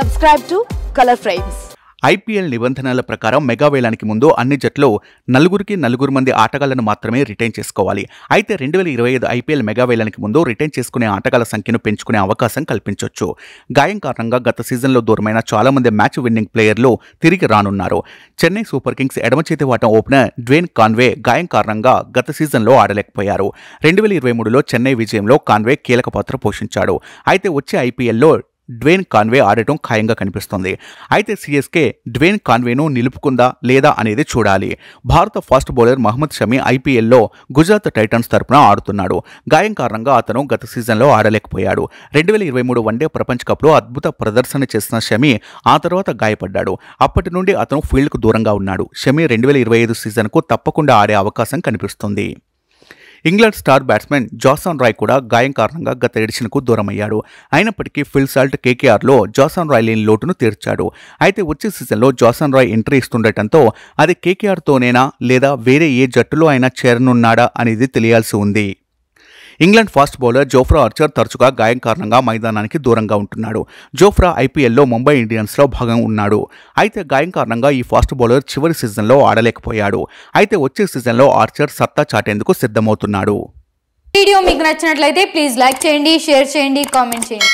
Subscribe to Color Frames. IPL నిబంధనల ప్రకారం mega వేలానికి ముందు అన్ని జట్లు నలుగురు మంది ఆటగాళ్లను మాత్రమే రిటైన్ చేసుకోవాలి. అయితే 2025 ఐపీఎల్ మెగా వేలానికి ముందు రిటైన్ చేసుకునే ఆటగాళ్ల సంఖ్యను పెంచుకునే అవకాశం కల్పించొచ్చు. గాయం కారణంగా గత సీజన్లో దూరమైన చాలా మంది మ్యాచ్ విన్నింగ్ ప్లేయర్లు తిరిగి రానున్నారు. చెన్నై సూపర్ కింగ్స్ ఎడమ చేతి వాటం ఓపెనర్ డ్వేన్ కాన్వే గాయం కారణంగా గత సీజన్లో ఆడలేకపోయారు. 2023లో చెన్నై విజయంలో కాన్వే కీలక పాత్ర పోషించాడు. అయితే వచ్చే ఐపీఎల్లో డ్వేన్ కాన్వే ఆడటం ఖాయంగా కనిపిస్తుంది. అయితే సిఎస్కే డ్వేన్ కాన్వేను నిలుపుకుందా లేదా అనేది చూడాలి. భారత ఫాస్ట్ బౌలర్ మహమ్మద్ షమి ఐపీఎల్లో గుజరాత్ టైటన్స్ తరపున ఆడుతున్నాడు. గాయం కారణంగా అతను గత సీజన్లో ఆడలేకపోయాడు. 2023 వన్డే ప్రపంచ కప్లో అద్భుత ప్రదర్శన చేసిన షమి ఆ తర్వాత గాయపడ్డాడు. అప్పటి నుండి అతను ఫీల్డ్కు దూరంగా ఉన్నాడు. షమి 2025 సీజన్కు తప్పకుండా ఆడే అవకాశం కనిపిస్తుంది. England star batsmen Jason Roy కూడా గాయం కారణంగా గత ఎడిషన్కు దూరమయ్యాడు. అయినప్పటికీ ఫిల్ సాల్ట్ కేకేఆర్లో జాసన్ రాయ్ లేని లోటును తీర్చాడు. అయితే వచ్చే సీజన్లో జాసన్ రాయ్ ఎంట్రీ ఇస్తుండటంతో అది కేకేఆర్తోనేనా లేదా వేరే ఏ జట్టులో అయినా చేరనున్నాడా అనేది తెలియాల్సి ఉంది. England fast bowler Jofra Archer తరచుగా గాయం కారణంగా మైదానానికి దూరంగా ఉంటున్నాడు. జోఫ్రా ఐపీఎల్లో ముంబై ఇండియన్స్లో భాగం ఉన్నాడు. అయితే గాయం కారణంగా ఈ ఫాస్ట్ బౌలర్ చివరి సీజన్లో ఆడలేకపోయాడు. అయితే వచ్చే సీజన్లో ఆర్చర్ సత్తా చాటేందుకు సిద్ధమవుతున్నాడు. వీడియో మీకు నచ్చినట్లయితే ప్లీజ్ లైక్ చేయండి, షేర్ చేయండి, కామెంట్ చేయండి.